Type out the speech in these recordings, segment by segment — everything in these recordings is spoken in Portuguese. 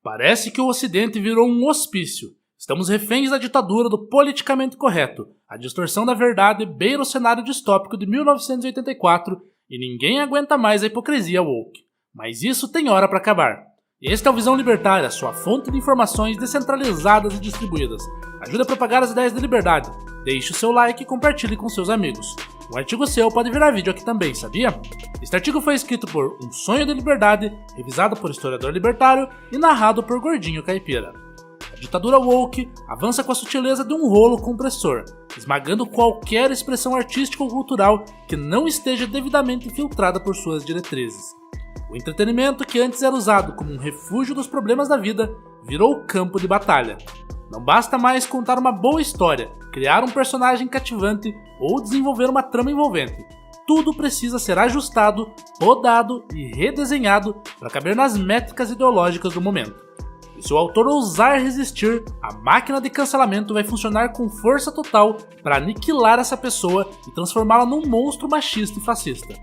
Parece que o Ocidente virou um hospício. Estamos reféns da ditadura do politicamente correto. A distorção da verdade beira o cenário distópico de 1984 e ninguém aguenta mais a hipocrisia woke. Mas isso tem hora para acabar. Este é o Visão Libertária, sua fonte de informações descentralizadas e distribuídas. Ajude a propagar as ideias de liberdade. Deixe o seu like e compartilhe com seus amigos. Um artigo seu pode virar vídeo aqui também, sabia? Este artigo foi escrito por Um Sonho de Liberdade, revisado por historiador libertário e narrado por Gordinho Caipira. A ditadura woke avança com a sutileza de um rolo compressor, esmagando qualquer expressão artística ou cultural que não esteja devidamente filtrada por suas diretrizes. O entretenimento, que antes era usado como um refúgio dos problemas da vida, virou campo de batalha. Não basta mais contar uma boa história, criar um personagem cativante ou desenvolver uma trama envolvente. Tudo precisa ser ajustado, podado e redesenhado para caber nas métricas ideológicas do momento. E se o autor ousar resistir, a máquina de cancelamento vai funcionar com força total para aniquilar essa pessoa e transformá-la num monstro machista e fascista.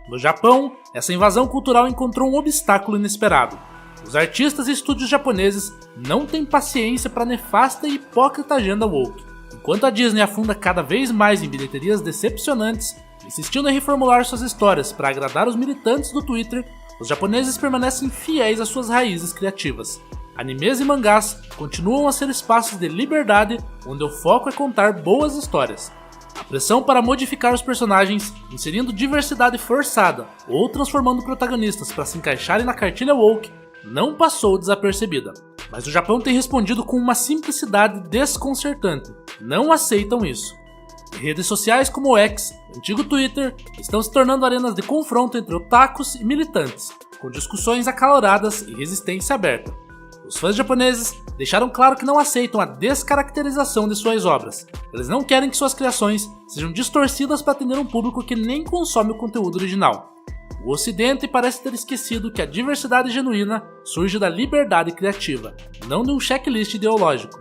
No Japão, essa invasão cultural encontrou um obstáculo inesperado. Os artistas e estúdios japoneses não têm paciência para a nefasta e hipócrita agenda woke. Enquanto a Disney afunda cada vez mais em bilheterias decepcionantes, insistindo em reformular suas histórias para agradar os militantes do Twitter, os japoneses permanecem fiéis às suas raízes criativas. Animes e mangás continuam a ser espaços de liberdade onde o foco é contar boas histórias. A pressão para modificar os personagens, inserindo diversidade forçada ou transformando protagonistas para se encaixarem na cartilha woke, não passou desapercebida. Mas o Japão tem respondido com uma simplicidade desconcertante. Não aceitam isso. Redes sociais como o X, antigo Twitter, estão se tornando arenas de confronto entre otakus e militantes, com discussões acaloradas e resistência aberta. Os fãs japoneses deixaram claro que não aceitam a descaracterização de suas obras. Eles não querem que suas criações sejam distorcidas para atender um público que nem consome o conteúdo original. O Ocidente parece ter esquecido que a diversidade genuína surge da liberdade criativa, não de um checklist ideológico.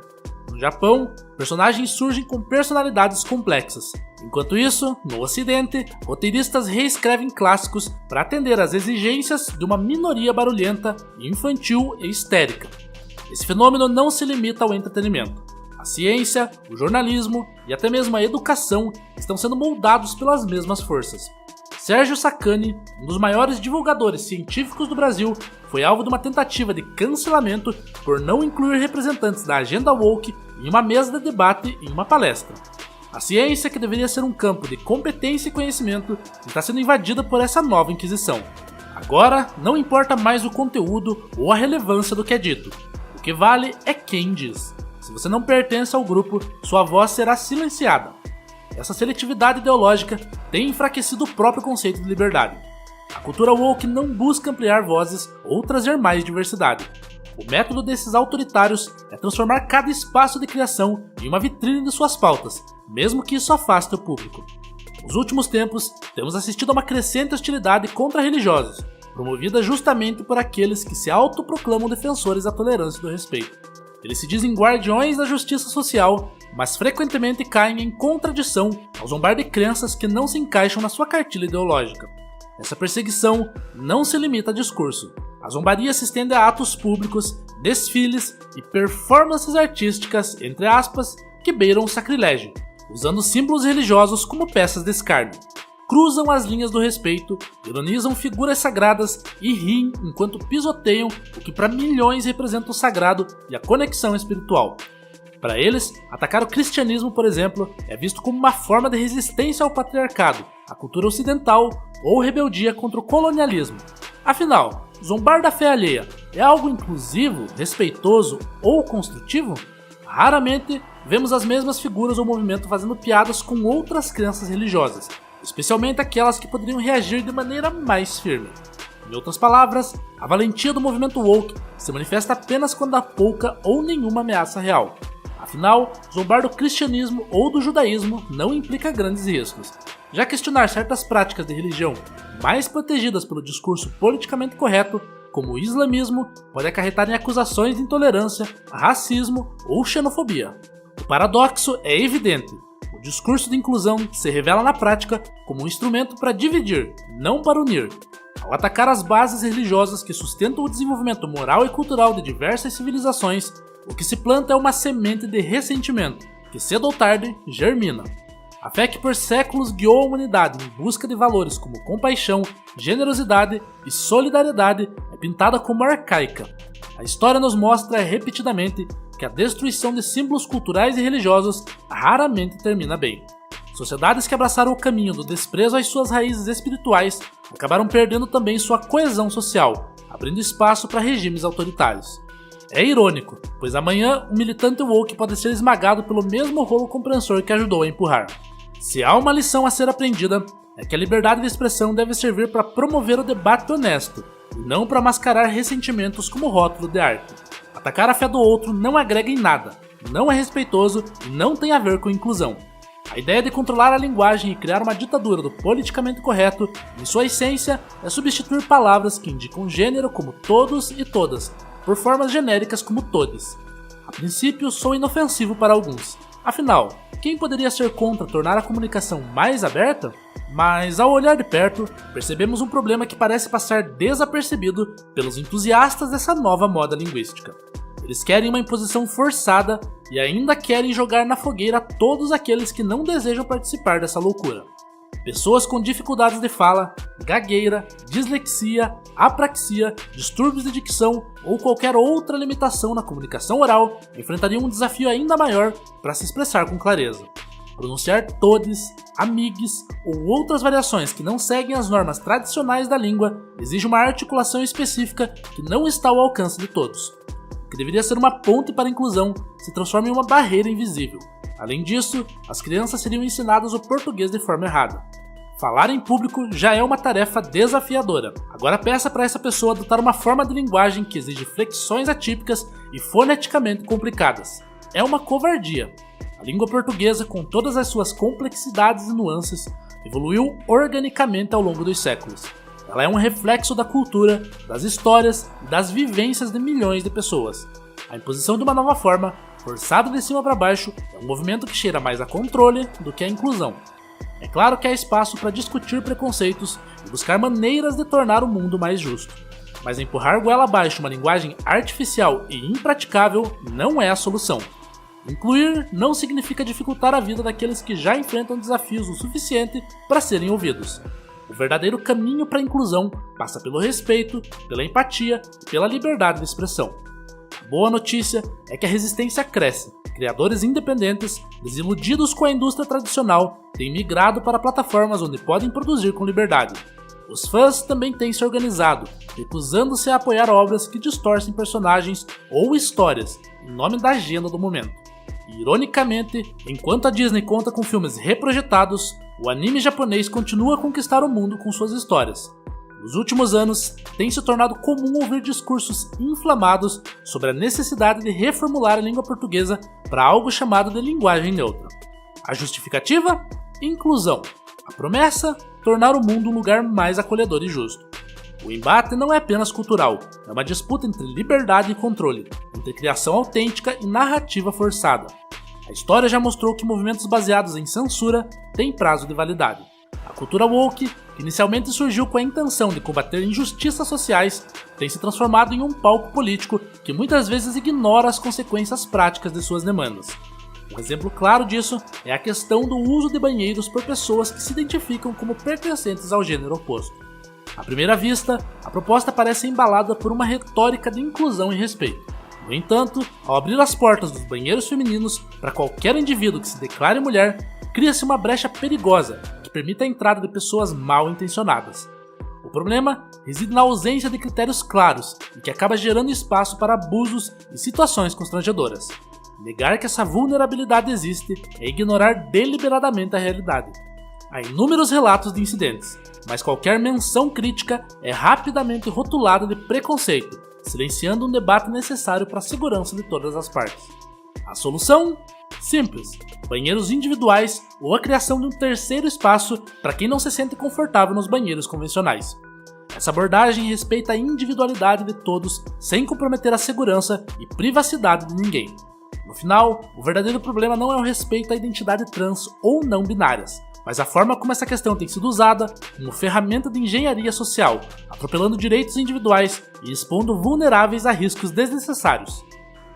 No Japão, personagens surgem com personalidades complexas. Enquanto isso, no Ocidente, roteiristas reescrevem clássicos para atender às exigências de uma minoria barulhenta, infantil e histérica. Esse fenômeno não se limita ao entretenimento. A ciência, o jornalismo e até mesmo a educação estão sendo moldados pelas mesmas forças. Sérgio Sacani, um dos maiores divulgadores científicos do Brasil, foi alvo de uma tentativa de cancelamento por não incluir representantes da agenda woke em uma mesa de debate em uma palestra. A ciência, que deveria ser um campo de competência e conhecimento, está sendo invadida por essa nova inquisição. Agora, não importa mais o conteúdo ou a relevância do que é dito. O que vale é quem diz. Se você não pertence ao grupo, sua voz será silenciada. Essa seletividade ideológica tem enfraquecido o próprio conceito de liberdade. A cultura woke não busca ampliar vozes ou trazer mais diversidade. O método desses autoritários é transformar cada espaço de criação em uma vitrine de suas pautas, mesmo que isso afaste o público. Nos últimos tempos, temos assistido a uma crescente hostilidade contra religiosos, promovida justamente por aqueles que se autoproclamam defensores da tolerância e do respeito. Eles se dizem guardiões da justiça social, mas frequentemente caem em contradição ao zombar de crenças que não se encaixam na sua cartilha ideológica. Essa perseguição não se limita a discurso. A zombaria se estende a atos públicos, desfiles e performances artísticas, entre aspas, que beiram o sacrilégio, usando símbolos religiosos como peças de escárnio. Cruzam as linhas do respeito, ironizam figuras sagradas e riem enquanto pisoteiam o que para milhões representa o sagrado e a conexão espiritual. Para eles, atacar o cristianismo, por exemplo, é visto como uma forma de resistência ao patriarcado, à cultura ocidental ou rebeldia contra o colonialismo. Afinal, zombar da fé alheia é algo inclusivo, respeitoso ou construtivo? Raramente vemos as mesmas figuras ou movimentos fazendo piadas com outras crenças religiosas, especialmente aquelas que poderiam reagir de maneira mais firme. Em outras palavras, a valentia do movimento woke se manifesta apenas quando há pouca ou nenhuma ameaça real. Afinal, zombar do cristianismo ou do judaísmo não implica grandes riscos. Já questionar certas práticas de religião mais protegidas pelo discurso politicamente correto, como o islamismo, pode acarretar em acusações de intolerância, racismo ou xenofobia. O paradoxo é evidente. O discurso de inclusão se revela na prática como um instrumento para dividir, não para unir. Ao atacar as bases religiosas que sustentam o desenvolvimento moral e cultural de diversas civilizações, o que se planta é uma semente de ressentimento, que cedo ou tarde germina. A fé que por séculos guiou a humanidade em busca de valores como compaixão, generosidade e solidariedade é pintada como arcaica. A história nos mostra repetidamente que a destruição de símbolos culturais e religiosos raramente termina bem. Sociedades que abraçaram o caminho do desprezo às suas raízes espirituais acabaram perdendo também sua coesão social, abrindo espaço para regimes autoritários. É irônico, pois amanhã um militante woke pode ser esmagado pelo mesmo rolo compressor que ajudou a empurrar. Se há uma lição a ser aprendida, é que a liberdade de expressão deve servir para promover o debate honesto, e não para mascarar ressentimentos como rótulo de arte. Atacar a fé do outro não agrega em nada, não é respeitoso e não tem a ver com inclusão. A ideia de controlar a linguagem e criar uma ditadura do politicamente correto, em sua essência, é substituir palavras que indicam gênero como todos e todas, por formas genéricas como todes. A princípio, sou inofensivo para alguns. Afinal, quem poderia ser contra tornar a comunicação mais aberta? Mas ao olhar de perto, percebemos um problema que parece passar desapercebido pelos entusiastas dessa nova moda linguística. Eles querem uma imposição forçada e ainda querem jogar na fogueira todos aqueles que não desejam participar dessa loucura. Pessoas com dificuldades de fala, gagueira, dislexia, apraxia, distúrbios de dicção ou qualquer outra limitação na comunicação oral enfrentariam um desafio ainda maior para se expressar com clareza. Pronunciar todes, amigues ou outras variações que não seguem as normas tradicionais da língua exige uma articulação específica que não está ao alcance de todos. O que deveria ser uma ponte para a inclusão se transforma em uma barreira invisível. Além disso, as crianças seriam ensinadas o português de forma errada. Falar em público já é uma tarefa desafiadora. Agora peça para essa pessoa adotar uma forma de linguagem que exige flexões atípicas e foneticamente complicadas. É uma covardia. A língua portuguesa, com todas as suas complexidades e nuances, evoluiu organicamente ao longo dos séculos. Ela é um reflexo da cultura, das histórias e das vivências de milhões de pessoas. A imposição de uma nova forma, forçada de cima para baixo, é um movimento que cheira mais a controle do que a inclusão. É claro que há espaço para discutir preconceitos e buscar maneiras de tornar o mundo mais justo. Mas empurrar goela abaixo uma linguagem artificial e impraticável não é a solução. Incluir não significa dificultar a vida daqueles que já enfrentam desafios o suficiente para serem ouvidos. O verdadeiro caminho para a inclusão passa pelo respeito, pela empatia e pela liberdade de expressão. A boa notícia é que a resistência cresce. Criadores independentes, desiludidos com a indústria tradicional, têm migrado para plataformas onde podem produzir com liberdade. Os fãs também têm se organizado, recusando-se a apoiar obras que distorcem personagens ou histórias em nome da agenda do momento. Ironicamente, enquanto a Disney conta com filmes reprojetados, o anime japonês continua a conquistar o mundo com suas histórias. Nos últimos anos, tem se tornado comum ouvir discursos inflamados sobre a necessidade de reformular a língua portuguesa para algo chamado de linguagem neutra. A justificativa? Inclusão. A promessa? Tornar o mundo um lugar mais acolhedor e justo. O embate não é apenas cultural, é uma disputa entre liberdade e controle, entre criação autêntica e narrativa forçada. A história já mostrou que movimentos baseados em censura têm prazo de validade. A cultura woke, que inicialmente surgiu com a intenção de combater injustiças sociais, tem se transformado em um palco político que muitas vezes ignora as consequências práticas de suas demandas. Um exemplo claro disso é a questão do uso de banheiros por pessoas que se identificam como pertencentes ao gênero oposto. À primeira vista, a proposta parece embalada por uma retórica de inclusão e respeito. No entanto, ao abrir as portas dos banheiros femininos para qualquer indivíduo que se declare mulher, cria-se uma brecha perigosa que permite a entrada de pessoas mal intencionadas. O problema reside na ausência de critérios claros e que acaba gerando espaço para abusos e situações constrangedoras. Negar que essa vulnerabilidade existe é ignorar deliberadamente a realidade. Há inúmeros relatos de incidentes, mas qualquer menção crítica é rapidamente rotulada de preconceito, silenciando um debate necessário para a segurança de todas as partes. A solução? Simples: banheiros individuais ou a criação de um terceiro espaço para quem não se sente confortável nos banheiros convencionais. Essa abordagem respeita a individualidade de todos sem comprometer a segurança e privacidade de ninguém. No final, o verdadeiro problema não é o respeito à identidade trans ou não binárias, mas a forma como essa questão tem sido usada como ferramenta de engenharia social, atropelando direitos individuais e expondo vulneráveis a riscos desnecessários.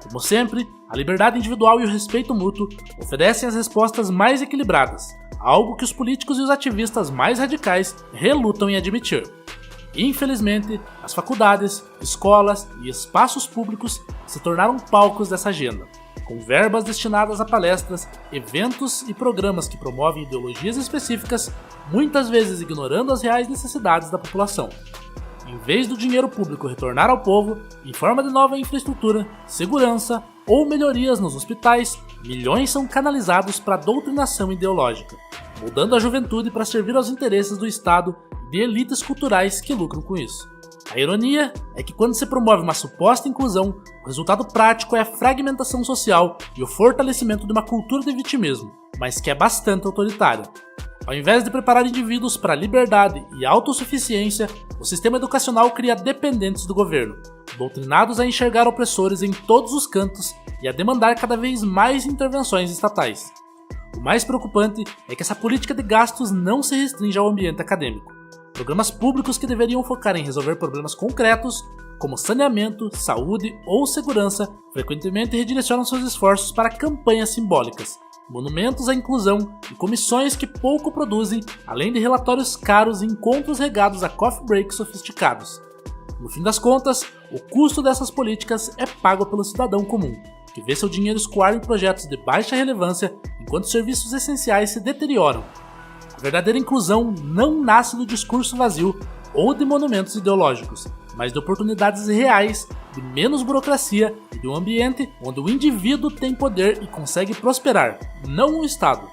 Como sempre, a liberdade individual e o respeito mútuo oferecem as respostas mais equilibradas, algo que os políticos e os ativistas mais radicais relutam em admitir. Infelizmente, as faculdades, escolas e espaços públicos se tornaram palcos dessa agenda, com verbas destinadas a palestras, eventos e programas que promovem ideologias específicas, muitas vezes ignorando as reais necessidades da população. Em vez do dinheiro público retornar ao povo, em forma de nova infraestrutura, segurança ou melhorias nos hospitais, milhões são canalizados para a doutrinação ideológica, moldando a juventude para servir aos interesses do Estado e de elites culturais que lucram com isso. A ironia é que quando se promove uma suposta inclusão, o resultado prático é a fragmentação social e o fortalecimento de uma cultura de vitimismo, mas que é bastante autoritária. Ao invés de preparar indivíduos para a liberdade e autossuficiência, o sistema educacional cria dependentes do governo, doutrinados a enxergar opressores em todos os cantos e a demandar cada vez mais intervenções estatais. O mais preocupante é que essa política de gastos não se restringe ao ambiente acadêmico. Programas públicos que deveriam focar em resolver problemas concretos, como saneamento, saúde ou segurança, frequentemente redirecionam seus esforços para campanhas simbólicas, monumentos à inclusão e comissões que pouco produzem, além de relatórios caros e encontros regados a coffee breaks sofisticados. No fim das contas, o custo dessas políticas é pago pelo cidadão comum, que vê seu dinheiro escoar em projetos de baixa relevância enquanto serviços essenciais se deterioram. A verdadeira inclusão não nasce do discurso vazio ou de monumentos ideológicos, mas de oportunidades reais, de menos burocracia e de um ambiente onde o indivíduo tem poder e consegue prosperar, não o Estado.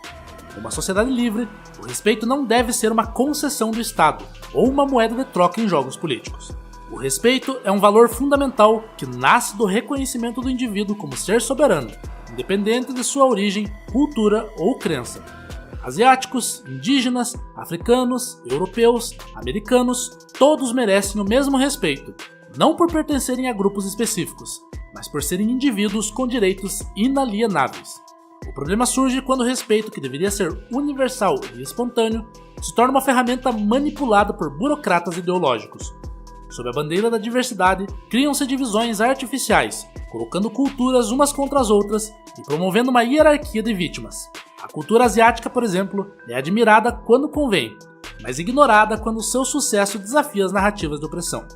Numa sociedade livre, o respeito não deve ser uma concessão do Estado ou uma moeda de troca em jogos políticos. O respeito é um valor fundamental que nasce do reconhecimento do indivíduo como ser soberano, independente de sua origem, cultura ou crença. Asiáticos, indígenas, africanos, europeus, americanos, todos merecem o mesmo respeito, não por pertencerem a grupos específicos, mas por serem indivíduos com direitos inalienáveis. O problema surge quando o respeito, que deveria ser universal e espontâneo, se torna uma ferramenta manipulada por burocratas ideológicos. Sob a bandeira da diversidade, criam-se divisões artificiais, colocando culturas umas contra as outras e promovendo uma hierarquia de vítimas. A cultura asiática, por exemplo, é admirada quando convém, mas ignorada quando seu sucesso desafia as narrativas de opressão.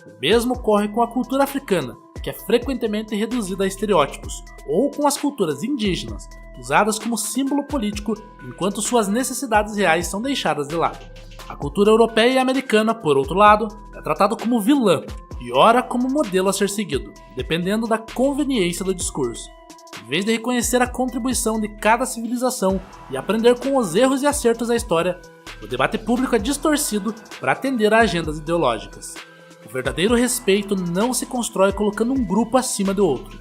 O mesmo ocorre com a cultura africana, que é frequentemente reduzida a estereótipos, ou com as culturas indígenas, usadas como símbolo político enquanto suas necessidades reais são deixadas de lado. A cultura europeia e americana, por outro lado, é tratada como vilã e ora como modelo a ser seguido, dependendo da conveniência do discurso. Em vez de reconhecer a contribuição de cada civilização e aprender com os erros e acertos da história, o debate público é distorcido para atender a agendas ideológicas. O verdadeiro respeito não se constrói colocando um grupo acima do outro.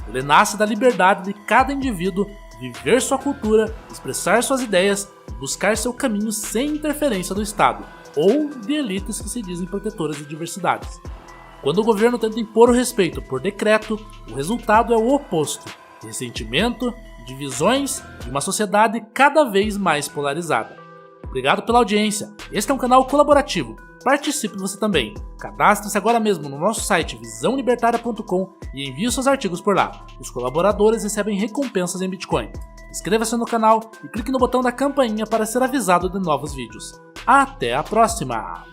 Ele nasce da liberdade de cada indivíduo viver sua cultura, expressar suas ideias e buscar seu caminho sem interferência do Estado ou de elites que se dizem protetoras de diversidades. Quando o governo tenta impor o respeito por decreto, o resultado é o oposto: ressentimento, divisões e uma sociedade cada vez mais polarizada. Obrigado pela audiência. Este é um canal colaborativo. Participe você também. Cadastre-se agora mesmo no nosso site visãolibertaria.com e envie seus artigos por lá. Os colaboradores recebem recompensas em Bitcoin. Inscreva-se no canal e clique no botão da campainha para ser avisado de novos vídeos. Até a próxima!